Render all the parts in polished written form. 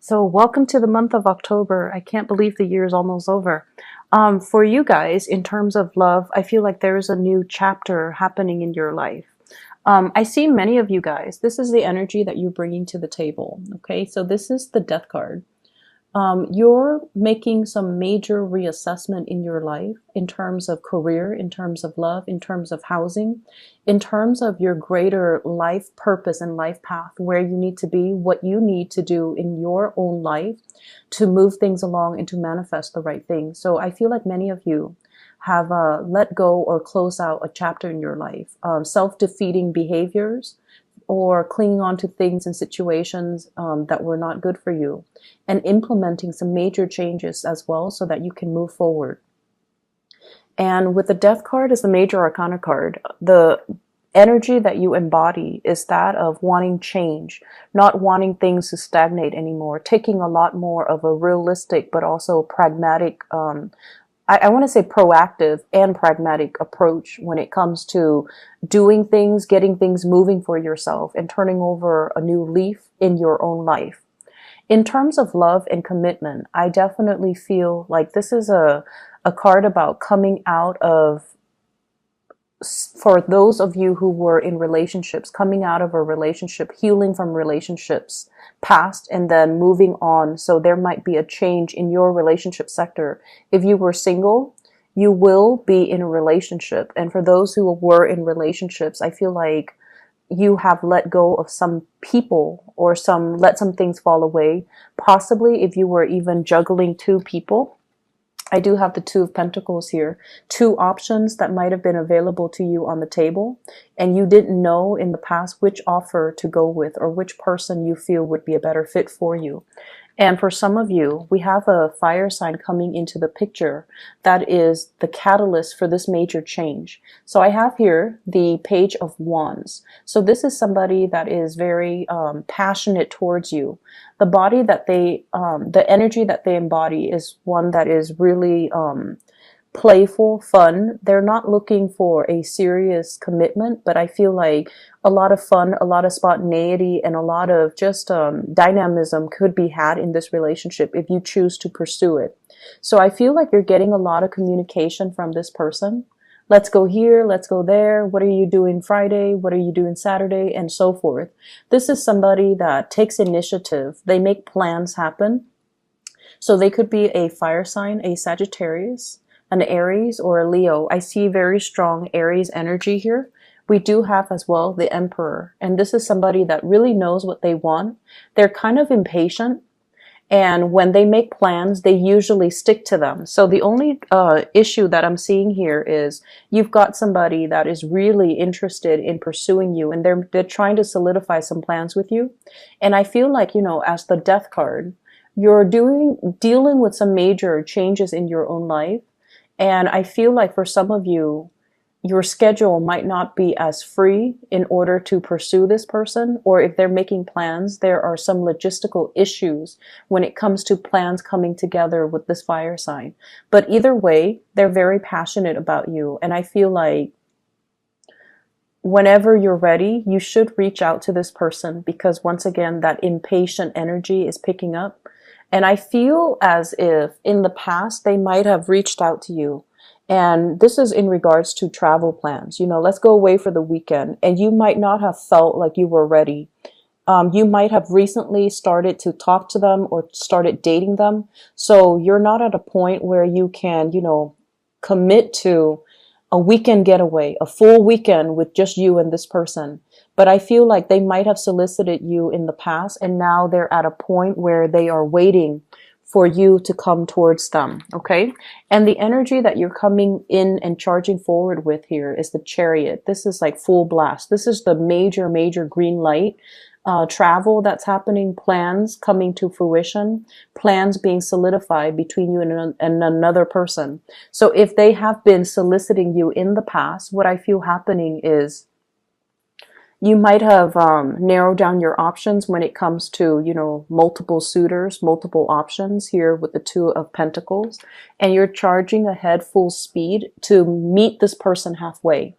So welcome to the month of October. I can't believe the year is almost over. For you guys, in terms of love, I feel like there is a new chapter happening in your life. I see many of you guys. This is the energy that you're bringing to the table. Okay, so this is the Death card. You're making some major reassessment in your life in terms of career, in terms of love, in terms of housing, in terms of your greater life purpose and life path, where you need to be, what you need to do in your own life to move things along and to manifest the right thing. So I feel like many of you have let go or close out a chapter in your life. Self-defeating behaviors, or clinging on to things and situations that were not good for you, and implementing some major changes as well so that you can move forward. And with the Death card as the major arcana card, the energy that you embody is that of wanting change, not wanting things to stagnate anymore, taking a lot more of a realistic but also pragmatic I want to say proactive and pragmatic approach when it comes to doing things, getting things moving for yourself, and turning over a new leaf in your own life. In terms of love and commitment, I definitely feel like this is a card about coming out of, for those of you who were in relationships, coming out of a relationship, healing from relationships past, and then moving on. So there might be a change in your relationship sector. If you were single, you will be in a relationship. And for those who were in relationships, I feel like you have let go of some people, or let some things fall away. Possibly if you were even juggling two people. I do have the Two of Pentacles here. Two options that might have been available to you on the table, and you didn't know in the past which offer to go with or which person you feel would be a better fit for you. And for some of you, we have a fire sign coming into the picture that is the catalyst for this major change. So I have here the Page of Wands. So this is somebody that is very passionate towards you. The body that the energy that they embody is one that is really playful, fun. They're not looking for a serious commitment, but I feel like a lot of fun, a lot of spontaneity, and a lot of just dynamism could be had in this relationship if you choose to pursue it. So I feel like you're getting a lot of communication from this person. Let's go here, let's go there. What are you doing Friday? What are you doing Saturday? And so forth. This is somebody that takes initiative. They make plans happen. So they could be a fire sign, a Sagittarius, an Aries, or a Leo. I see very strong Aries energy here. We do have as well the Emperor. And this is somebody that really knows what they want. They're kind of impatient. And when they make plans, they usually stick to them. So the only issue that I'm seeing here is you've got somebody that is really interested in pursuing you, and they're trying to solidify some plans with you. And I feel like, as the Death card, you're dealing with some major changes in your own life. And I feel like for some of you, your schedule might not be as free in order to pursue this person, or if they're making plans, there are some logistical issues when it comes to plans coming together with this fire sign. But either way, they're very passionate about you. And I feel like whenever you're ready, you should reach out to this person, because once again, that impatient energy is picking up. And I feel as if in the past, they might have reached out to you. And this is in regards to travel plans. Let's go away for the weekend. And you might not have felt like you were ready. You might have recently started to talk to them or started dating them. So you're not at a point where you can, commit to a weekend getaway, a full weekend with just you and this person. But I feel like they might have solicited you in the past, and now they're at a point where they are waiting for you to come towards them, okay? And the energy that you're coming in and charging forward with here is the Chariot. This is like full blast. This is the major, major green light. Travel that's happening, plans coming to fruition, plans being solidified between you and another person. So if they have been soliciting you in the past, what I feel happening is you might have narrowed down your options when it comes to, multiple suitors, multiple options here with the Two of Pentacles, and you're charging ahead full speed to meet this person halfway.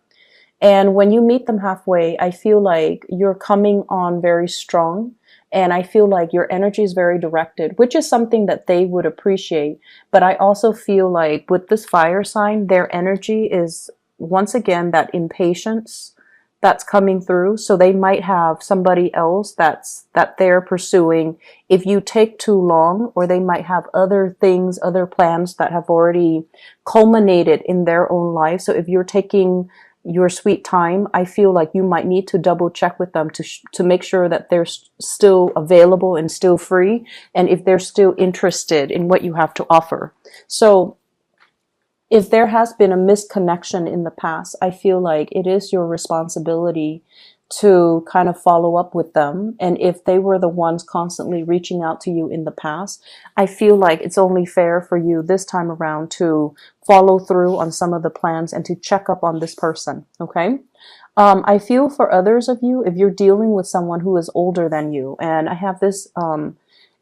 And when you meet them halfway, I feel like you're coming on very strong. And I feel like your energy is very directed, which is something that they would appreciate. But I also feel like with this fire sign, their energy is once again that impatience that's coming through. So they might have somebody else that they're pursuing if you take too long, or they might have other things, other plans that have already culminated in their own life. So if you're taking your sweet time, I feel like you might need to double check with them to make sure that they're still available and still free, and if they're still interested in what you have to offer. So if there has been a misconnection in the past, I feel like it is your responsibility to kind of follow up with them. And if they were the ones constantly reaching out to you in the past, I feel like it's only fair for you this time around to follow through on some of the plans and to check up on this person. Okay. I feel for others of you, if you're dealing with someone who is older than you, and I have this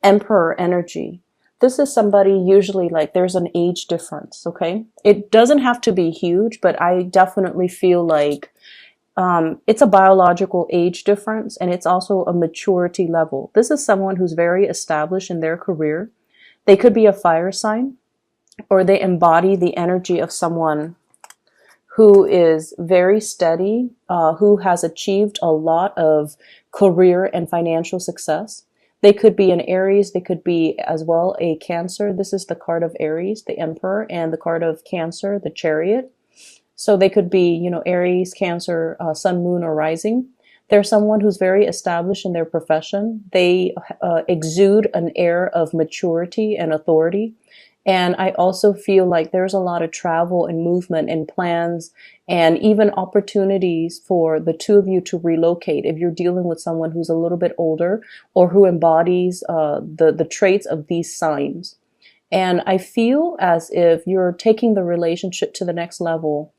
emperor energy. This is somebody usually like there's an age difference, okay? It doesn't have to be huge, but I definitely feel like it's a biological age difference, and it's also a maturity level. This is someone who's very established in their career. They could be a fire sign, or they embody the energy of someone who is very steady, who has achieved a lot of career and financial success. They could be an Aries. They could be as well a Cancer. This is the card of Aries, the Emperor, and the card of Cancer, the Chariot. So they could be, you know, Aries, Cancer, Sun, Moon, or Rising. They're someone who's very established in their profession. They exude an air of maturity and authority. And I also feel like there's a lot of travel and movement and plans and even opportunities for the two of you to relocate if you're dealing with someone who's a little bit older or who embodies the traits of these signs. And I feel as if you're taking the relationship to the next level.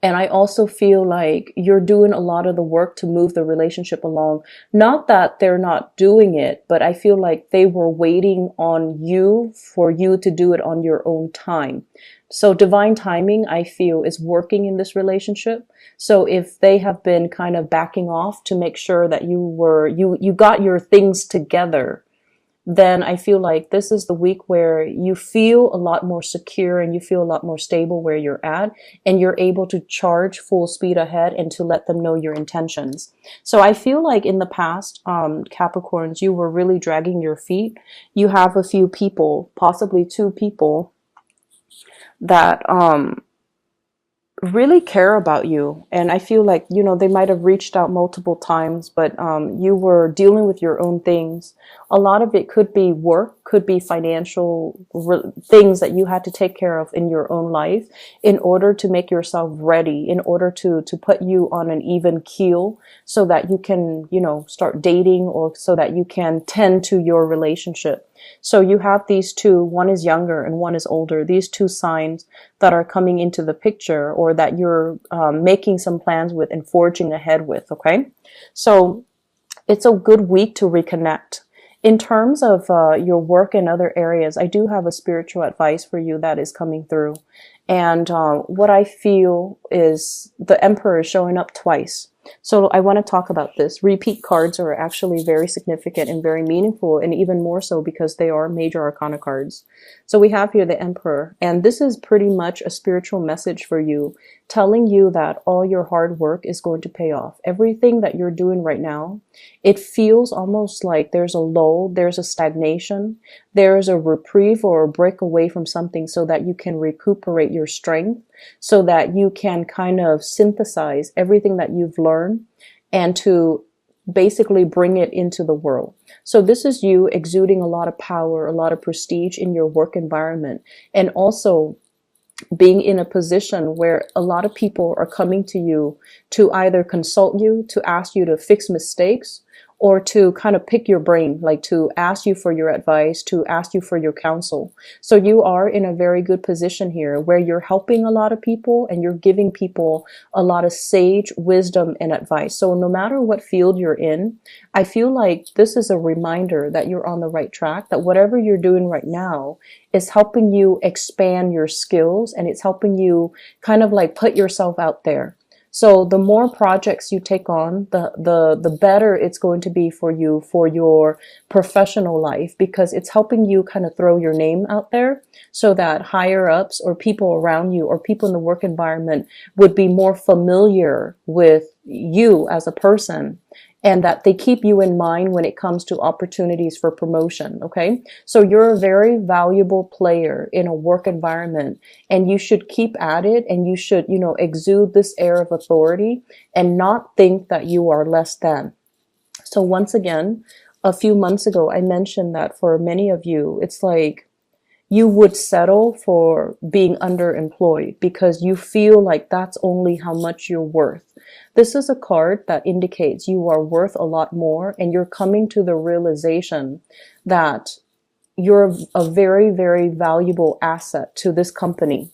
And I also feel like you're doing a lot of the work to move the relationship along. Not that they're not doing it, but I feel like they were waiting on you for you to do it on your own time. So divine timing, I feel, is working in this relationship. So if they have been kind of backing off to make sure that you got your things together, then I feel like this is the week where you feel a lot more secure and you feel a lot more stable where you're at, and you're able to charge full speed ahead and to let them know your intentions. So I feel like in the past, Capricorns, you were really dragging your feet. You have a few people, possibly two people, that really care about you. And I feel like, you know, they might have reached out multiple times, but you were dealing with your own things. A lot of it could be work, could be financial things that you had to take care of in your own life in order to make yourself ready, in order to put you on an even keel so that you can, you know, start dating, or so that you can tend to your relationship. So you have these two, one is younger and one is older, these two signs that are coming into the picture, or that you're making some plans with and forging ahead with, okay? So it's a good week to reconnect. In terms of your work and other areas, I do have a spiritual advice for you that is coming through. And what I feel is the Emperor is showing up twice. So I want to talk about this. Repeat cards are actually very significant and very meaningful, and even more so because they are major arcana cards. So we have here the Emperor, and this is pretty much a spiritual message for you, telling you that all your hard work is going to pay off. Everything that you're doing right now, it feels almost like there's a lull, there's a stagnation, there's a reprieve or a break away from something so that you can recuperate your strength, so that you can kind of synthesize everything that you've learned and to basically bring it into the world. So this is you exuding a lot of power, a lot of prestige in your work environment, and also being in a position where a lot of people are coming to you to either consult you, to ask you to fix mistakes, or to kind of pick your brain, like to ask you for your advice, to ask you for your counsel. So you are in a very good position here where you're helping a lot of people and you're giving people a lot of sage wisdom and advice. So no matter what field you're in, I feel like this is a reminder that you're on the right track, that whatever you're doing right now is helping you expand your skills, and it's helping you kind of like put yourself out there. So the more projects you take on, the better it's going to be for you for your professional life, because it's helping you kind of throw your name out there so that higher ups or people around you or people in the work environment would be more familiar with you as a person, and that they keep you in mind when it comes to opportunities for promotion. Okay. So you're a very valuable player in a work environment, and you should keep at it, and you should, exude this air of authority and not think that you are less than. So once again, a few months ago, I mentioned that for many of you, it's like you would settle for being underemployed because you feel like that's only how much you're worth. This is a card that indicates you are worth a lot more, and you're coming to the realization that you're a very, very valuable asset to this company.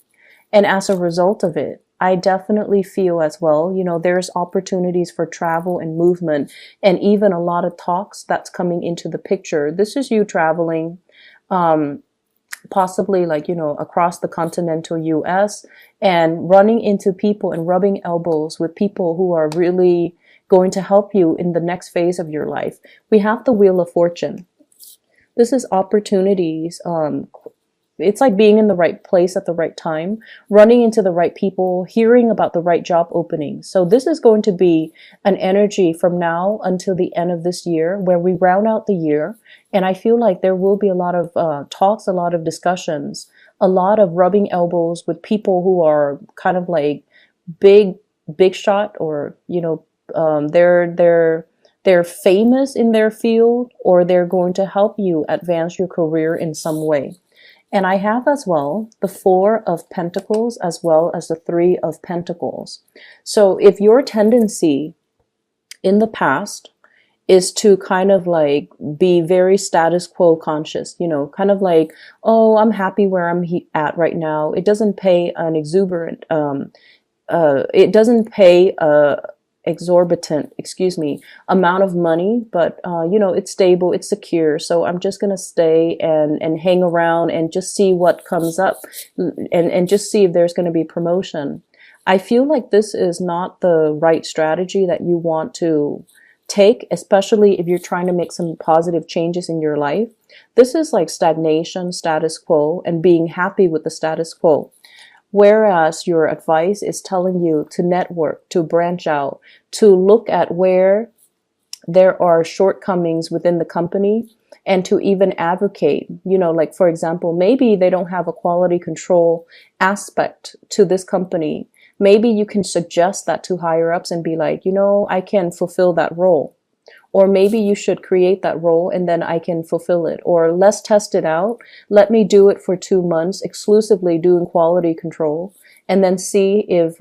And as a result of it, I definitely feel as well, there's opportunities for travel and movement, and even a lot of talks that's coming into the picture. This is you traveling, possibly across the continental US, and running into people and rubbing elbows with people who are really going to help you in the next phase of your life. We have the Wheel of Fortune. This is opportunities. It's like being in the right place at the right time, running into the right people, hearing about the right job openings. So this is going to be an energy from now until the end of this year, where we round out the year. And I feel like there will be a lot of talks, a lot of discussions, a lot of rubbing elbows with people who are kind of like big shot, or, they're famous in their field, or they're going to help you advance your career in some way. And I have as well the Four of Pentacles as well as the Three of Pentacles. So if your tendency in the past is to kind of like be very status quo conscious, kind of like, oh, I'm happy where I'm at right now. It doesn't pay an exuberant, it doesn't pay exorbitant, amount of money, but it's stable, it's secure. So I'm just gonna stay and hang around and just see what comes up, and just see if there's gonna be promotion. I feel like this is not the right strategy that you want to take, especially if you're trying to make some positive changes in your life. This is like stagnation, status quo, and being happy with the status quo. Whereas your advice is telling you to network, to branch out, to look at where there are shortcomings within the company, and to even advocate, like for example, maybe they don't have a quality control aspect to this company. Maybe you can suggest that to higher ups and be like, I can fulfill that role. Or maybe you should create that role and then I can fulfill it. Or let's test it out. Let me do it for 2 months, exclusively doing quality control, and then see if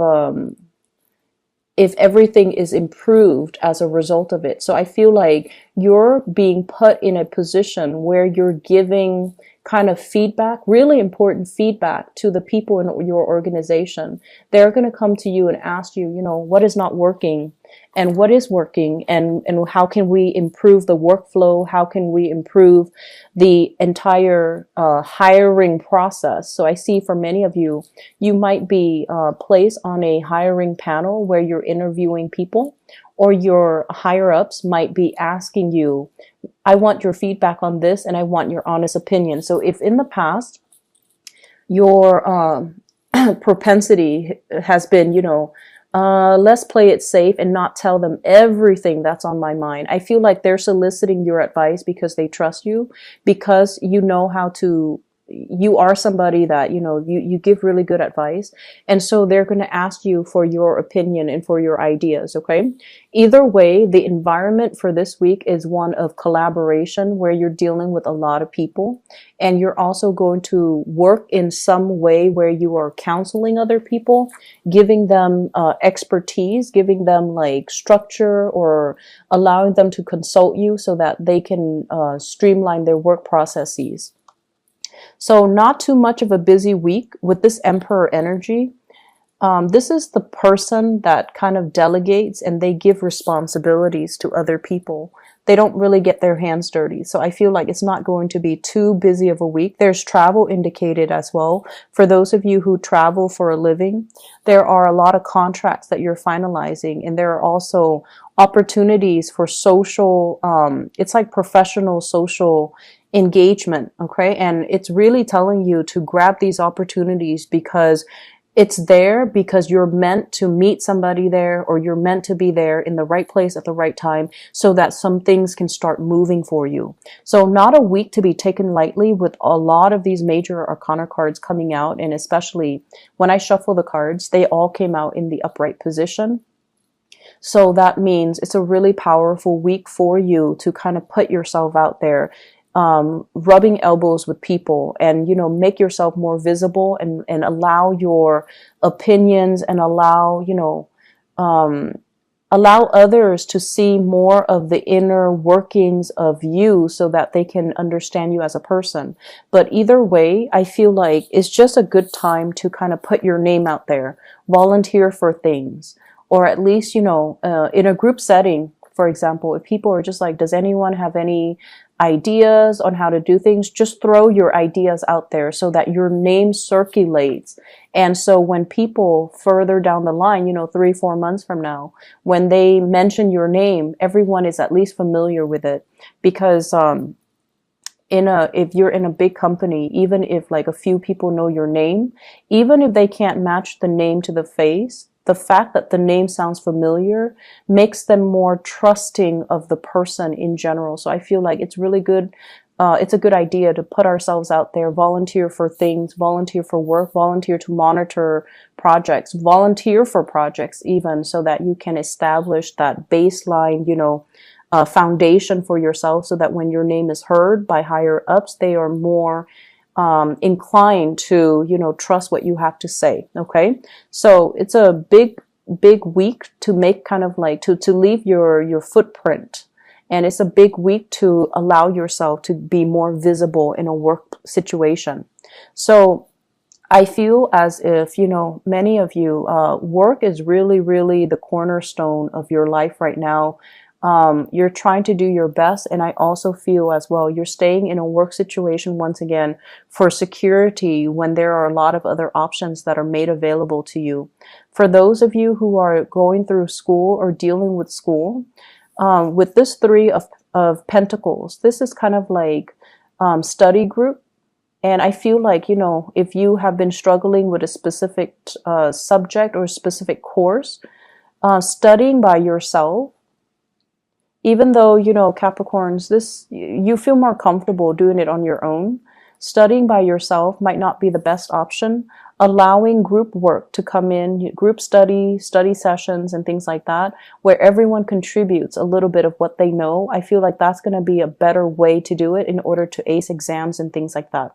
everything is improved as a result of it. So I feel like you're being put in a position where you're giving kind of feedback, really important feedback to the people in your organization. They're going to come to you and ask you, what is not working and what is working, and how can we improve the workflow? How can we improve the entire hiring process? So I see for many of you, you might be placed on a hiring panel where you're interviewing people, or your higher ups might be asking you, I want your feedback on this and I want your honest opinion. So if in the past your propensity has been, let's play it safe and not tell them everything that's on my mind, I feel like they're soliciting your advice because they trust you, because you know how to, you are somebody that, you give really good advice. And so they're going to ask you for your opinion and for your ideas. Okay. Either way, the environment for this week is one of collaboration, where you're dealing with a lot of people, and you're also going to work in some way where you are counseling other people, giving them expertise, giving them like structure, or allowing them to consult you so that they can streamline their work processes. So not too much of a busy week with this Emperor energy. This is the person that kind of delegates and they give responsibilities to other people. they don't really get their hands dirty. So I feel like it's not going to be too busy of a week. There's travel indicated as well. For those of you who travel for a living, there are a lot of contracts that you're finalizing, and there are also opportunities for social, it's like professional social engagement. Okay. And it's really telling you to grab these opportunities because it's there, because you're meant to meet somebody there, or you're meant to be there in the right place at the right time so that some things can start moving for you. So not a week to be taken lightly with a lot of these major arcana cards coming out. And especially when I shuffle the cards, they all came out in the upright position. So that means it's a really powerful week for you to kind of put yourself out there, rubbing elbows with people, and, you know, make yourself more visible, and allow your opinions, and allow, you know, allow others to see more of the inner workings of you so that they can understand you as a person. But either way, I feel like it's just a good time to kind of put your name out there, volunteer for things, or at least, you know, in a group setting, for example, if people are just like, does anyone have any ideas on how to do things? Just throw your ideas out there so that your name circulates. And so when people further down the line, you know, 3-4 months from now, when they mention your name, everyone is at least familiar with it. Because if you're in a big company, even if like a few people know your name, even if they can't match the name to the face, the fact that the name sounds familiar makes them more trusting of the person in general. So I feel like it's really good. It's a good idea to put ourselves out there, volunteer for things, volunteer for work, volunteer to monitor projects, volunteer for projects even, so that you can establish that baseline, you know, foundation for yourself, so that when your name is heard by higher ups, they are more inclined to, you know, trust what you have to say. Okay. So it's a big week to make kind of like to leave your footprint. And it's a big week to allow yourself to be more visible in a work situation. So I feel as if, you know, many of you, work is really, really the cornerstone of your life right now. You're trying to do your best. And I also feel as well, you're staying in a work situation once again for security when there are a lot of other options that are made available to you. For those of you who are going through school or dealing with school, with this Three of Pentacles, this is kind of like, study group. And I feel like, you know, if you have been struggling with a specific, subject or specific course, studying by yourself, even though, you know, Capricorns, you feel more comfortable doing it on your own, studying by yourself might not be the best option. Allowing group work to come in, group study sessions and things like that, where everyone contributes a little bit of what they know, I feel like that's going to be a better way to do it in order to ace exams and things like that.